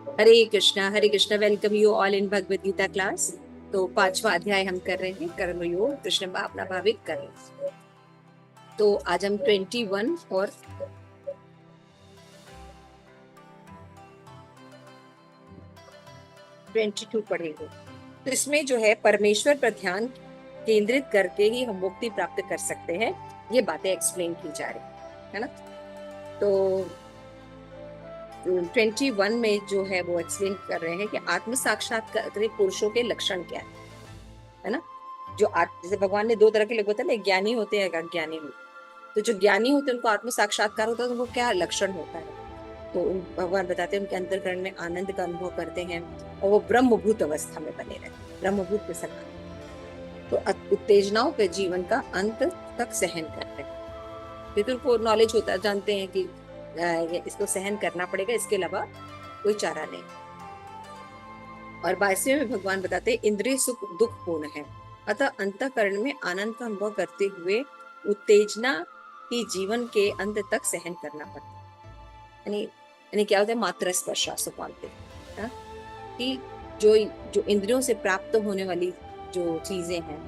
Hare Krishna. Welcome you all in Bhagavad Gita class. तो पांचवा अध्याय हम कर रहे हैं, कर्मयोग कृष्ण भावना भावित कर्म। तो आज हम 21 और 22 पढ़ेंगे। तो इसमें जो है परमेश्वर पर ध्यान केंद्रित करके ही हम मुक्ति प्राप्त कर सकते हैं, ये बातें एक्सप्लेन की जा रही है ना। तो 21 में जो है वो एक्सप्लेन कर रहे हैं कि आत्म साक्षात्कार पुरुषों के लक्षण क्या है ना। जो जैसे भगवान ने दो तरह के लोग बताए ना, ज्ञानी होते हैं, अज्ञानी होते हैं। तो जो ज्ञानी होते हैं उनको आत्म साक्षात्कार होता है, तो उनको क्या लक्षण होता है। तो भगवान बताते हैं उनके अंतःकरण में आनंद का अनुभव करते हैं और वो ब्रह्मभूत अवस्था में बने रहते हैं, ब्रह्मभूत के समान। तो उत्तेजनाओं के जीवन का अंत तक सहन करते हैं। फिर उनको नॉलेज होता है, जानते हैं कि इसको सहन करना पड़ेगा, इसके अलावा कोई चारा नहीं। और 22वें में भगवान बताते हैं इंद्रिय सुख दुख पूर्ण है, अतः अंतःकरण में आनंद का अनुभव करते हुए उत्तेजना की जीवन के अंत तक सहन करना पड़ता है। यानी क्या होता है, मात्र स्पर्शा सो पालते हैं कि जो जो इंद्रियों से प्राप्त होने वाली जो चीजें हैं,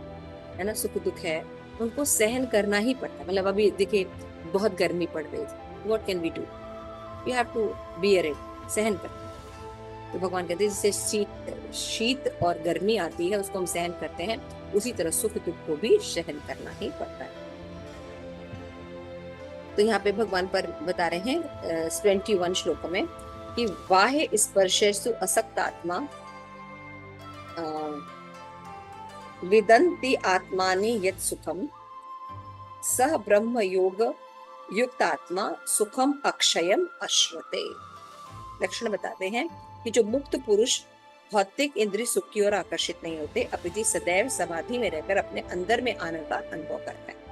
है ना, सुख दुख है, उनको सहन करना ही पड़ता है। मतलब अभी देखिए बहुत गर्मी पड़ रही है, what can we do, we have to bear it, सहन करना। तो भगवान कहते हैं जैसे शीत और गर्मी आती है उसको हम सहन करते हैं, उसी तरह सुख दुख को भी सहन करना ही पड़ता है। तो यहाँ पे भगवान पर बता रहे हैं 21 श्लोकों में कि वाहे स्पर्शेषु असक्त आत्मा विदन्ति आत्मानि यत् सुखम सह ब्रह्म योग युक्त आत्मा सुखम अक्षयम अश्नुते। लक्षण बताते हैं कि जो मुक्त पुरुष भौतिक इंद्रिय सुख की ओर आकर्षित नहीं होते, अपितु सदैव समाधि में रहकर अपने अंदर में आनंद का अनुभव करते हैं।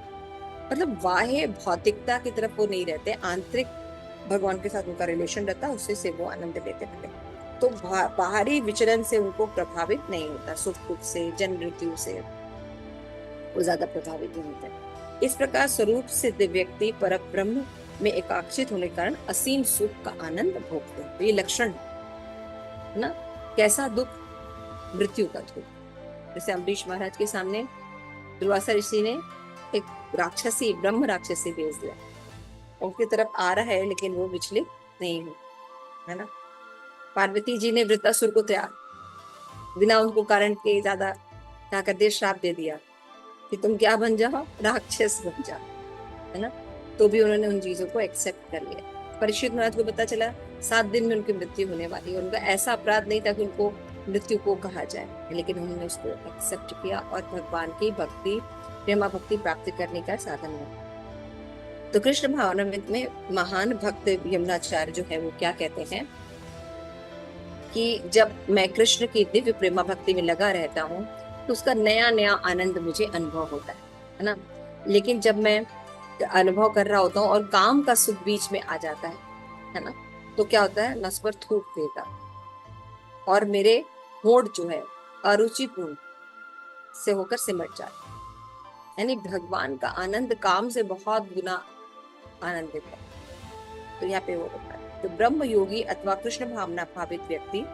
मतलब बाह्य भौतिकता की तरफ वो नहीं रहते, आंतरिक भगवान के साथ उनका रिलेशन रहता है, उससे से वो आनंद लेते रहते। तो बाहरी विचरण से उनको प्रभावित नहीं होता, सुख दुख से, जन्म मृत्यु से वो ज्यादा प्रभावित नहीं होते। इस प्रकार स्वरूप सिद्ध व्यक्ति पर ब्रह्म में एकाग्रचित होने के कारण असीम सुख का आनंद भोगते हैं। तो ये लक्षण है ना। कैसा दुख, मृत्यु का दुख। जैसे अम्बरीश महाराज के सामने दुर्वासा ऋषि ने एक राक्षसी, ब्रह्म राक्षसी भेज दिया, उनकी तरफ आ रहा है लेकिन वो विचलित नहीं है ना। पार्वती जी ने वृत्तासुर को त्याग बिना उनको कारण के ज्यादा क्या कर दिया, श्राप दे दिया कि तुम क्या बन जाओ, राक्षस बन जाओ, है ना। तो भी उन्होंने उन चीजों को एक्सेप्ट कर लिया। परीक्षित महाराज को पता चला 7 दिन में उनकी मृत्यु होने वाली है, उनका ऐसा अपराध नहीं था कि उनको मृत्यु को कहा जाए, लेकिन उन्होंने उसको एक्सेप्ट किया और भगवान की भक्ति, प्रेमा भक्ति प्राप्त करने का साधन बना। तो कृष्ण भावनामृत में महान भक्त यमुनाचार्य जो है वो क्या कहते हैं कि जब मैं कृष्ण की दिव्य प्रेमा भक्ति में लगा रहता हूँ तो उसका नया नया आनंद मुझे अनुभव होता है ना। लेकिन जब मैं अनुभव कर रहा होता हूँ और काम का सुख बीच में आ जाता है ना, तो क्या होता है, नस पर थूक देगा और मेरे होठ जो है अरुचिपूर्ण से होकर सिमट जाता है। यानी भगवान का आनंद काम से बहुत गुना आनंदित है। तो यहाँ पे वो होता है। तो ब्रह्म योगी अथवा कृष्ण भावना भावित व्यक्ति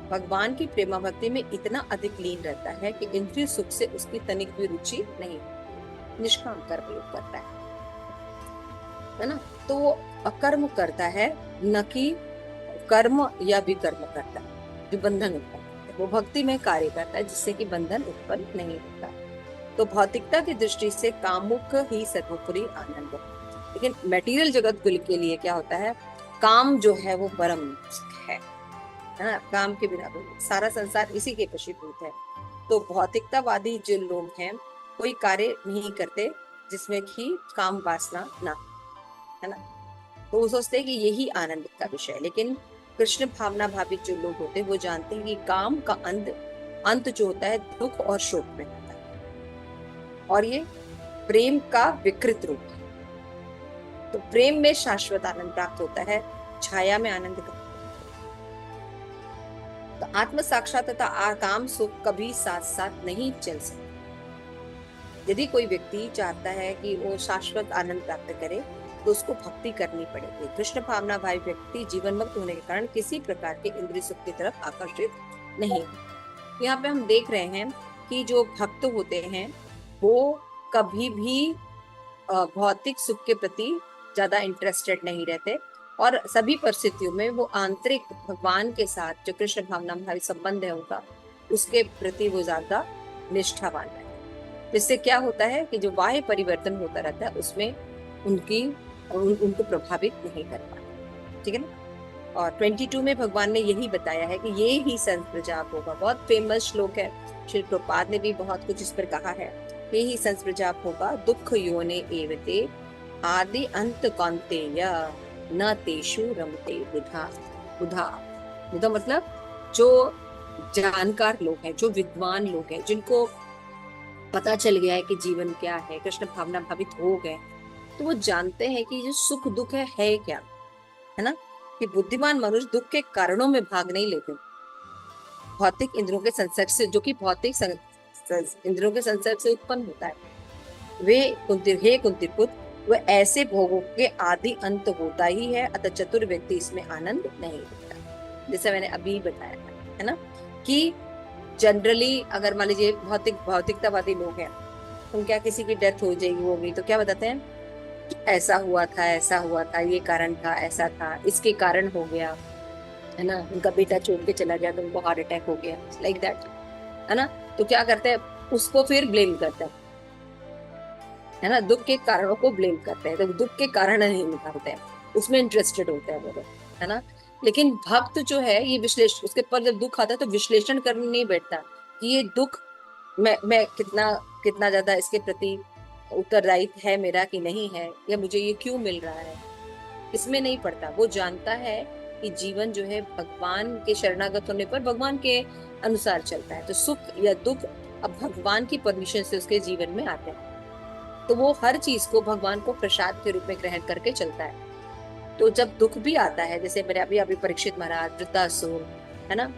भगवान की प्रेमा भक्ति में इतना अधिक लीन रहता है कि इंद्रिय सुख से उसकी तनिक भी रुचि नहीं, निष्काम कर्म योग करता है ना। तो वो अकर्म करता है, न कि कर्म या विकर्म करता है जो बंधन उत्पन्न करता है। वो भक्ति में कार्य करता है जिससे कि बंधन उत्पन्न नहीं होता। तो भौतिकता की दृष्टि से कामुक ही सर्वोपरि आनंद है, लेकिन मटेरियल जगत के लिए क्या होता है, काम जो है वो परम है ना। काम के बिना सारा संसार इसी के वशीभूत है। तो भौतिकतावादी जो लोग हैं कोई कार्य नहीं करते जिसमें कि काम वासना ना, है ना। तो वो सोचते हैं कि यही आनंद का विषय है। लेकिन कृष्ण भावना भावित जो लोग होते हैं वो जानते हैं कि काम का अंत जो होता है दुख और शोक में होता है, और ये प्रेम का विकृत रूप है। तो प्रेम में शाश्वत आनंद प्राप्त होता है, छाया में आनंद का। तो आत्म साक्षात तथा काम सुख कभी साथ साथ नहीं चल सकते। यदि कोई व्यक्ति चाहता है कि वो शाश्वत आनंद प्राप्त करे तो उसको भक्ति करनी पड़ेगी। कृष्ण भावना भाई व्यक्ति जीवन मुक्त होने के कारण किसी प्रकार के इंद्रिय सुख की तरफ आकर्षित नहीं। यहाँ पे हम देख रहे हैं कि जो भक्त होते हैं वो कभी भी भौतिक सुख के प्रति ज्यादा इंटरेस्टेड नहीं रहते और सभी परिस्थितियों में वो आंतरिक भगवान के साथ जो कृष्ण भावना भावी संबंध है उनका, उसके प्रति वो ज्यादा निष्ठावान है। इससे क्या होता है कि जो बाह्य परिवर्तन होता रहता है उसमें उनको प्रभावित नहीं कर पाते। ठीक है ना। और 22 में भगवान ने यही बताया है कि ये ही संत प्रजाप होगा। बहुत फेमस श्लोक है, श्री प्रभुपाद ने भी बहुत कुछ इस पर कहा है। ये ही संत प्रजाप होगा, दुख योने एवते आदि अंत कौन्तेय न तेषु रमते बुधा। बुधा बुधा मतलब जो जानकार लोग हैं, जो विद्वान लोग हैं, जिनको पता चल गया है कि जीवन क्या है, कृष्ण भावना भावित हो गए, तो वो जानते हैं कि जो सुख दुख है क्या, है ना। कि बुद्धिमान मनुष्य दुख के कारणों में भाग नहीं लेते। भौतिक इंद्रियों के संसर्ग से, जो कि भौतिक इंद्रियों के संसर्ग से उत्पन्न होता है, हे कुंती पुत्र, वह ऐसे भोगों के आदि अंत होता ही है, अतः चतुर व्यक्ति इसमें आनंद नहीं लेता। जैसे मैंने अभी बताया है ना, कि जनरली अगर मान लीजिए भौतिकतावादी लोग हैं, तो क्या किसी की डेथ हो जाएगी, होगी, तो क्या बताते हैं, ऐसा हुआ था, ये कारण था, ऐसा था, इसके कारण हो गया, है ना। उनका बेटा छोड़ के चला गया तो उनको हार्ट अटैक हो गया, लाइक दैट, है ना। तो क्या करते हैं, उसको फिर ब्लेम करते हैं, है ना। दुख के कारणों को ब्लेम करते हैं, तो दुख के कारण नहीं निकालते हैं, उसमें इंटरेस्टेड होते हैं वो, है ना। लेकिन भक्त जो है ये विश्लेषण, उसके पर जब दुख आता है तो विश्लेषण करने नहीं बैठता कि ये दुख मैं कितना कितना ज्यादा इसके प्रति उत्तरदायित्व है मेरा कि नहीं है, या मुझे ये क्यों मिल रहा है, इसमें नहीं पड़ता। वो जानता है कि जीवन जो है भगवान के शरणागत होने पर भगवान के अनुसार चलता है, तो सुख या दुख अब भगवान की परमिशन से उसके जीवन में आते हैं, तो वो हर चीज को भगवान को प्रसाद के रूप में ग्रहण करके चलता है। तो जब दुख भी आता है, जैसे मेरे अभी परीक्षित महाराज, वृत्तासुर, है ना,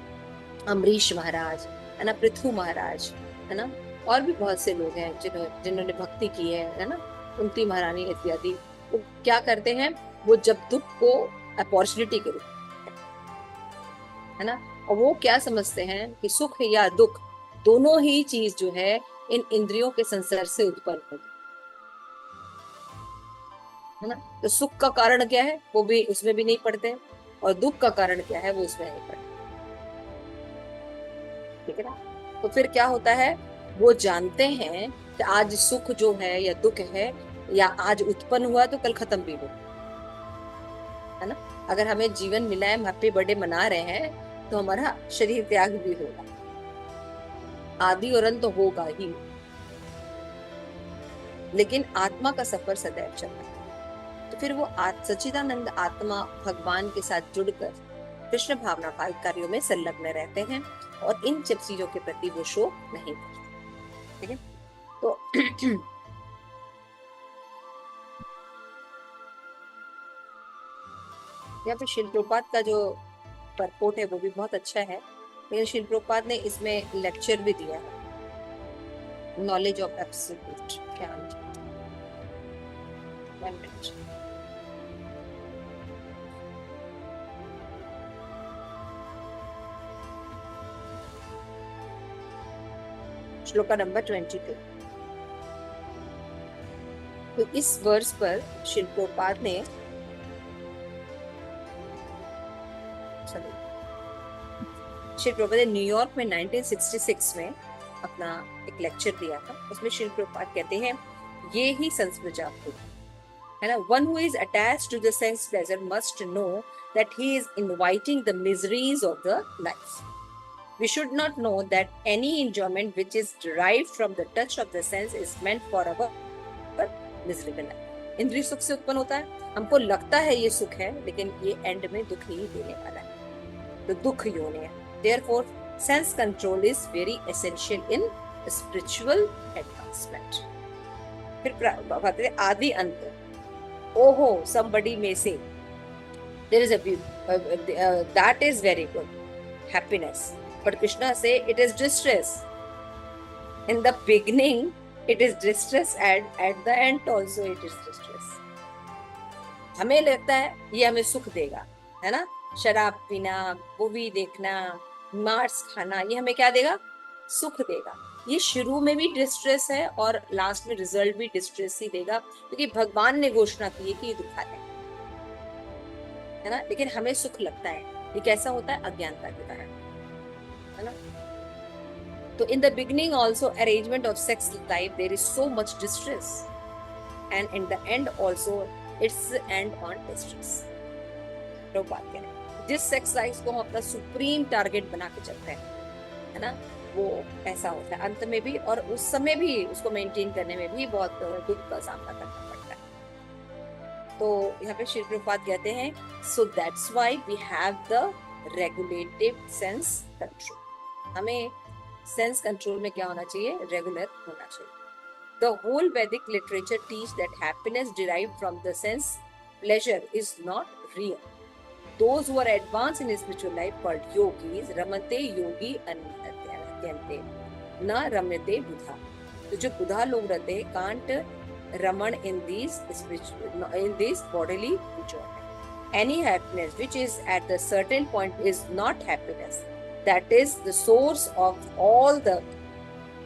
अम्बरीश महाराज, है ना, पृथु महाराज, है ना, और भी बहुत से लोग हैं जिन्होंने भक्ति की है ना, कुंती महारानी इत्यादि, वो क्या करते हैं, वो जब दुख को अपॉर्चुनिटी के रूप, है ना, और वो क्या समझते हैं कि सुख या दुख दोनों ही चीज जो है इन इंद्रियों के संसर्ग से उत्पन्न होती है ना। तो सुख का कारण क्या है वो भी उसमें भी नहीं पढ़ते, और दुख का कारण क्या है वो उसमें नहीं पढ़ते। ठीक है ना। तो फिर क्या होता है, वो जानते हैं कि आज सुख जो है या दुख है, या आज उत्पन्न हुआ तो कल खत्म भी हो, है ना। अगर हमें जीवन मिला है, हम हैप्पी बर्थडे मना रहे हैं, तो हमारा शरीर त्याग भी होगा, आदि और अंत होगा ही, लेकिन आत्मा का सफर सदैव चलता है। तो फिर वो सच्चिदानंद आत्मा भगवान के साथ जुड़कर कृष्ण भावना भाव कार्यों में संलग्न रहते हैं और इन सब चीजों के प्रति वो शोक नहीं करते। ठीक है। तो यहाँ पे शिल प्रभुपाद का जो परपोर्ट है वो भी बहुत अच्छा है, लेकिन शिल प्रभुपाद ने इसमें लेक्चर भी दिया है, नॉलेज ऑफ एब्सोल्यूट ज्ञान। श्लोका नंबर 22। तो इस वर्ष पर शिल प्रभुपाद ने शिल प्रभुपाद ने न्यूयॉर्क में 1966 में अपना एक लेक्चर दिया था। उसमें शिल प्रभुपाद कहते हैं ये ही संत प्रजाप है ना, one who is attached to the sense pleasure must know that he is inviting the miseries of the life. We should not know that any enjoyment which is derived from the touch of the sense is meant for our miserable life. इंद्रिय सुख से उत्पन्न होता है, हमको लगता है ये सुख है, लेकिन ये एंड में दुख ही देने वाला है, तो दुख योनि है। Therefore, sense control is very essential in spiritual advancement. फिर आदि अंत, ओहो, somebody may say there is a that is very good, happiness, but Krishna say it is distress. In the beginning it is distress, and at the end also it is distress. हमें लगता है ये हमें सुख देगा, है ना, शराब पीना, मूवी देखना, मांस खाना, ये हमें क्या देगा, सुख देगा। ये शुरू में भी डिस्ट्रेस है और लास्ट में रिजल्ट भी डिस्ट्रेस ही देगा, क्योंकि भगवान ने घोषणा की है कि ये दुखाता है ना, लेकिन हमें सुख लगता है। ये कैसा होता है, अज्ञानता के कारण, है ना। तो in the beginning also arrangement of sex life there is so much distress, and in the end also it's end on distress. लोग बात करें, जिस सेक्स लाइफ को हम अपना सुप्रीम टारगेट बना के चलते हैं, है ना, वो ऐसा होता है अंत में भी, और उस समय भी उसको मेंटेन करने में भी बहुत दुख का सामना करना पड़ता है। तो यहाँ पे श्री प्रभुपाद कहते हैं, so that's why we have the regulative sense control. हमें सेंस कंट्रोल में क्या होना चाहिए, रेगुलर होना चाहिए। The whole Vedic literature teach that happiness derived from the sense pleasure is not real. Those who are advanced in spiritual life called yogis, ramate yogi anyante, na ramate buddha. तो जो बुधा लोग रहते हैं can't raman in these spiritual, in this bodily enjoyment. Any happiness which is at a certain point is not happiness. That is the source of all the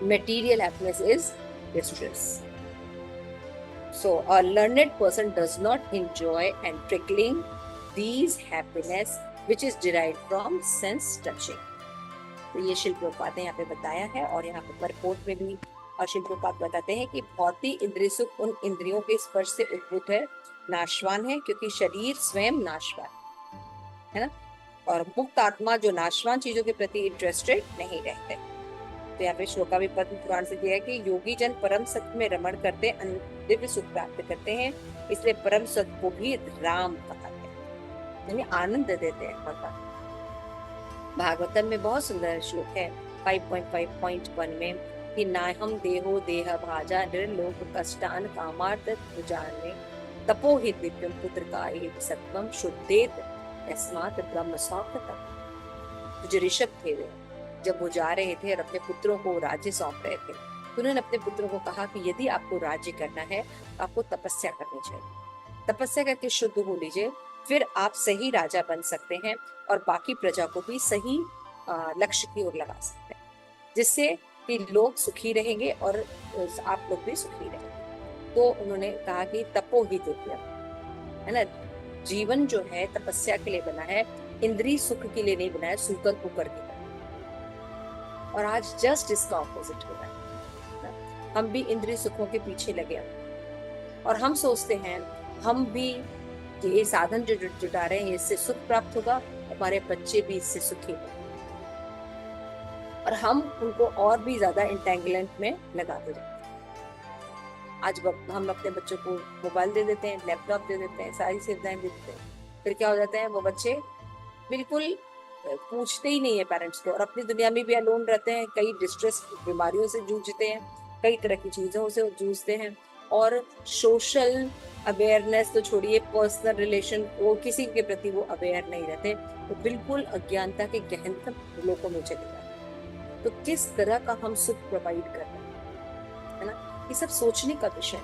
material happiness is distress. So a learned person does not enjoy and trickling these happiness which is derived from sense touching. तो ये शिल प्रभुपाद ने यहाँ पे बताया है, और यहाँ पे परपोर्ट में भी और शिल प्रभुपाद बताते हैं कि भौतिक इंद्रिय सुख उन इंद्रियों के स्पर्श से उद्भूत है, नाशवान है, क्योंकि शरीर स्वयं नाशवान है ना, और मुक्त आत्मा जो नाशवान चीजों के प्रति इंटरेस्टेड नहीं रहते। तो यहाँ पे श्लोका भी पद्म पुराण से दिया है कि योगी जन परम सत्य में रमण करते दिव्य सुख प्राप्त करते हैं, इसलिए परम सत्य को भी राम कहते हैं, यानी आनंद देते हैं भगवान। भागवतम में बहुत सुंदर श्लोक है 5.5.1 में कि नाहम देहो देह भाजा निर्लोक कष्टान कामार्थ भुजाने तपो हि दिव्यम पुत्र काय सत्वम शुद्धेत यस्मात् ब्रह्म सौख्यतम। तो जो ऋषभ थे वे जब वो जा रहे थे और अपने पुत्रों को राज्य सौंप रहे थे, तो उन्होंने अपने पुत्रों को कहा कि यदि आपको राज्य करना है तो आपको तपस्या करनी चाहिए, तपस्या करके शुद्ध हो लीजिए, फिर आप सही राजा बन सकते हैं और बाकी प्रजा को भी सही लक्ष्य की ओर लगा सकते हैं, जिससे कि लोग सुखी रहेंगे और आप लोग भी सुखी रहेंगे। तो उन्होंने कहा कि तपो ही दिव्यम, है ना, जीवन जो है तपस्या के लिए बना है, इंद्रिय सुख के लिए नहीं बना है, सूकर कुकर के लिए। और आज जस्ट इसका ऑपोजिट हो रहा है, हम भी इंद्रिय सुखों के पीछे लगे हैं और हम सोचते हैं हम भी ये साधन जो जुटा रहे हैं इससे सुख प्राप्त होगा, हमारे बच्चे भी इससे सुखी होंगे, और हम उनको और भी ज्यादा इंटेंगलमेंट में लगाते जाते हैं। आज हम अपने बच्चों को मोबाइल दे देते हैं, लैपटॉप दे देते हैं, सारी सुविधाएं दे देते हैं, फिर क्या हो जाता है, वो बच्चे बिल्कुल पूछते ही नहीं है पेरेंट्स को, और अपनी दुनिया में भी अलोन रहते हैं, कई डिस्ट्रेस बीमारियों से जूझते हैं, कई तरह की चीजों से जूझते हैं, और सोशल अवेयरनेस तो छोड़िए, पर्सनल रिलेशन वो किसी के प्रति वो अवेयर नहीं रहते, तो बिल्कुल अज्ञानता के गहनतम लोकों में चले जाते। तो किस तरह का हम सुख प्रोवाइड कर रहे हैं, है ना, ये सब सोचने का विषय।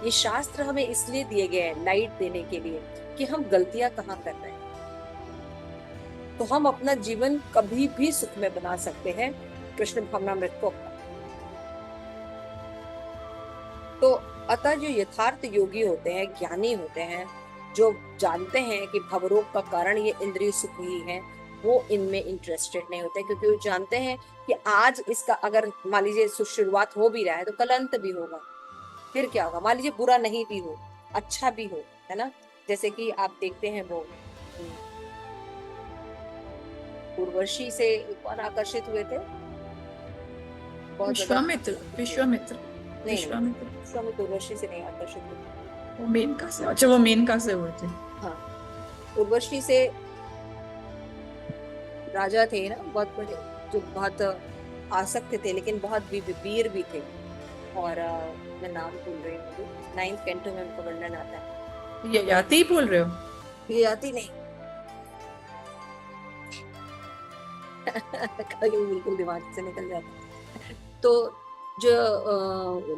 ये शास्त्र हमें इसलिए दिए गए हैं लाइट देने के लिए कि हम गलतियां कहाँ कर रहे हैं, तो हम अपना जीवन कभी भी सुख में बना सकते हैं कृष्ण भावनामृत को। तो अतः जो यथार्थ योगी होते हैं, ज्ञानी होते हैं, जो जानते हैं कि भवरोग का कारण ये इंद्रिय सुख ही है, वो इनमें इंटरेस्टेड नहीं होते, क्योंकि वो जानते हैं कि आज इसका अगर मान लीजिए शुरुआत हो भी रहा है तो कल अंत भी होगा, फिर क्या होगा, मान लीजिए बुरा नहीं भी हो, अच्छा भी हो, है ना। जैसे कि आप देखते हैं वो उर्वशी से कौन आकर्षित हुए थे, विश्वामित्र उर्वशी से नहीं आकर्षित हुए, वो मेनका से, अच्छा वो मेनका से हुए थे। हाँ, उर्वशी से राजा थे ना बहुत बड़े, जो बहुत आसक्त थे, लेकिन बहुत वीर भी थे, और मैं नाम भूल रही हूँ, 9th कैंटो में उनका वर्णन आता है। ये याति बोल रहे हो? ये याति नहीं बिल्कुल दिमाग से निकल जाता। तो जो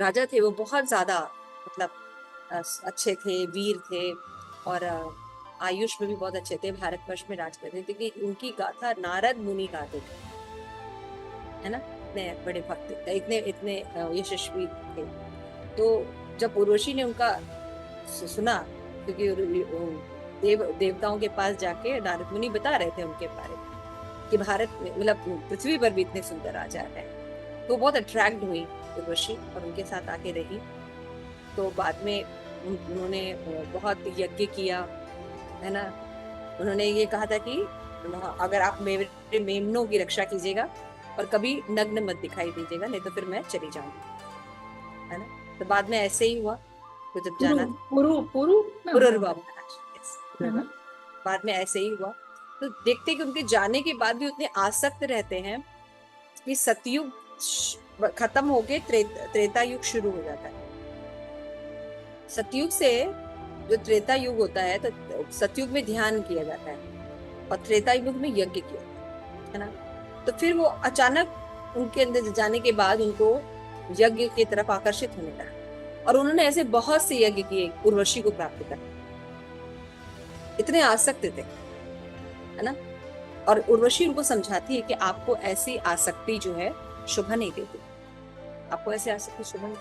राजा थे वो बहुत ज्यादा मतलब अच्छे थे, वीर थे, और आयुष में भी बहुत अच्छे थे, भारतवर्ष में राज करते थे, कि उनकी गाथा नारद मुनि गाते थे, है ना। इतने बड़े भक्त थे, इतने इतने यशस्वी थे। तो जब उर्वशी ने उनका सुना, क्योंकि देवताओं के पास जाके नारद मुनि बता रहे थे उनके बारे में कि भारत में, मतलब पृथ्वी पर भी इतने सुंदर राजा है, तो बहुत अट्रैक्ट हुई उर्वशी और उनके साथ आके रही। तो बाद में उन्होंने बहुत यज्ञ किया, है ना। उन्होंने ये कहा था कि अगर आप मेरे मेमनों की रक्षा कीजिएगा और कभी नग्न मत दिखाई दीजिएगा, नहीं तो फिर मैं चली जाऊंगी, है ना। तो बाद में ऐसे ही हुआ। तो जब पुरु जाना पुरु पुरु ना, पुरर्वा महाराज, yes, है ना? बाद में ऐसे ही हुआ। तो देखते कि उनके जाने के बाद भी उतने आसक्त रहते हैं कि सतयुग खत्म होके त्रेता युग शुरू हो जाता है। सतयुग से जो त्रेता युग होता है, तो सतयुग में ध्यान किया जाता है और त्रेता युग में यज्ञ किया, है ना। तो फिर वो अचानक उनके अंदर जाने के बाद उनको यज्ञ की तरफ आकर्षित होने लगा, और उन्होंने ऐसे बहुत से यज्ञ किए उर्वशी को प्राप्त करने, इतने आसक्त थे, है ना। और उर्वशी उनको समझाती है कि आपको ऐसी आसक्ति जो है शुभ नहीं देती, आपको ऐसी आसक्ति शुभ नहीं,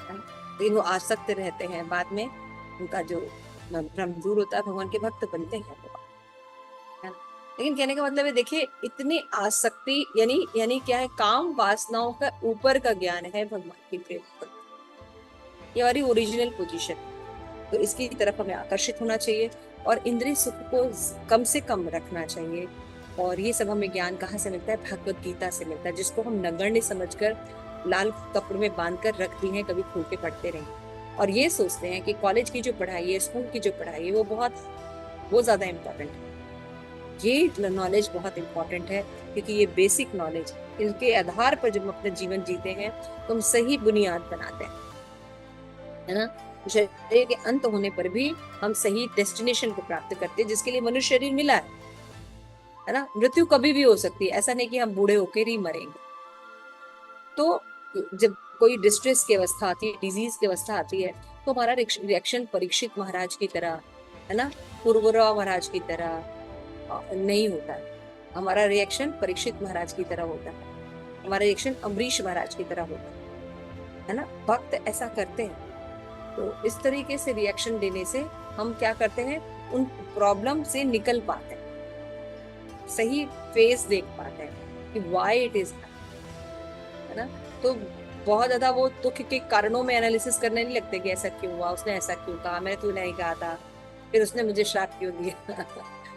है ना? लेकिन वो आसक्त रहते हैं, बाद में उनका जो भ्रम दूर होता है, भगवान के भक्त बनते हैं वो, है ना। लेकिन कहने का मतलब है, देखिए इतनी आसक्ति यानी क्या है, काम वासनाओं का ऊपर का ज्ञान है भगवान की प्रेम पर, ये हमारी ओरिजिनल पोजीशन। तो इसकी तरफ हमें आकर्षित होना चाहिए और इंद्रिय सुख को कम से कम रखना चाहिए। और ये सब हमें ज्ञान कहाँ से मिलता है? भगवत गीता से मिलता है, जिसको हम नगण्य समझकर लाल कपड़े में बांध कर रख दी है, कभी खोल के पढ़ते रहें। और ये सोचते हैं कि कॉलेज की जो पढ़ाई है, स्कूल की जो पढ़ाई है, वो ज्यादा इम्पोर्टेंट है। ये नॉलेज बहुत इम्पोर्टेंट है, क्योंकि ये बेसिक नॉलेज, इनके आधार पर जब हम अपना जीवन जीते हैं तो हम सही बुनियाद बनाते हैं, है ना। शरीर के अंत होने पर भी हम सही डेस्टिनेशन को प्राप्त करते हैं, जिसके लिए मनुष्य शरीर मिला है ना। मृत्यु कभी भी हो सकती है, ऐसा नहीं कि हम बूढ़े होकर ही मरेंगे। तो जब कोई डिस्ट्रेस की अवस्था आती है, डिजीज की अवस्था आती है, तो हमारा रिएक्शन परीक्षित महाराज की तरह, है ना, पुरवरा महाराज की तरह नहीं होता है। हमारा रिएक्शन परीक्षित महाराज की तरह होता है, हमारा रिएक्शन अम्बरीश महाराज की तरह होता है ना। भक्त ऐसा करते हैं। तो इस तरीके से रिएक्शन देने से हम क्या करते हैं, उन प्रॉब्लम से निकल पाते हैं, सही फेस देख पाते हैं कि व्हाई इट इज, है ना। तो बहुत ज्यादा वो दुख के कारणों में एनालिसिस करने नहीं लगते कि ऐसा क्यों हुआ, उसने ऐसा क्यों कहा, मैंने तो नहीं कहा था, फिर उसने मुझे श्राप क्यों दिया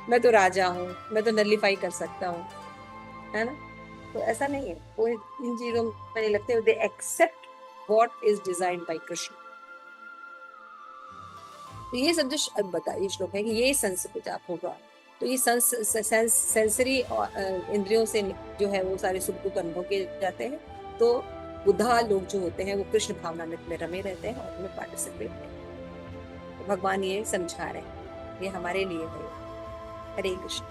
मैं तो राजा हूँ, मैं तो नलिफाई कर सकता हूँ, है ना। तो ऐसा नहीं है, वो इन चीजों में नहीं लगते, they accept what is designed by Krishna. तो ये सब जो बताइए श्लोक है कि ये संस्कृत आप होगा, तो ये सेंसरी इंद्रियों से जो है वो सारे सुख दुख अनुभव किए जाते हैं। तो बुद्धा लोग जो होते हैं वो कृष्ण भावनामृत में रमे रहते हैं और उनमें पार्टिसिपेट करते हैं। तो भगवान ये समझा रहे हैं, ये हमारे लिए है। हरे कृष्ण।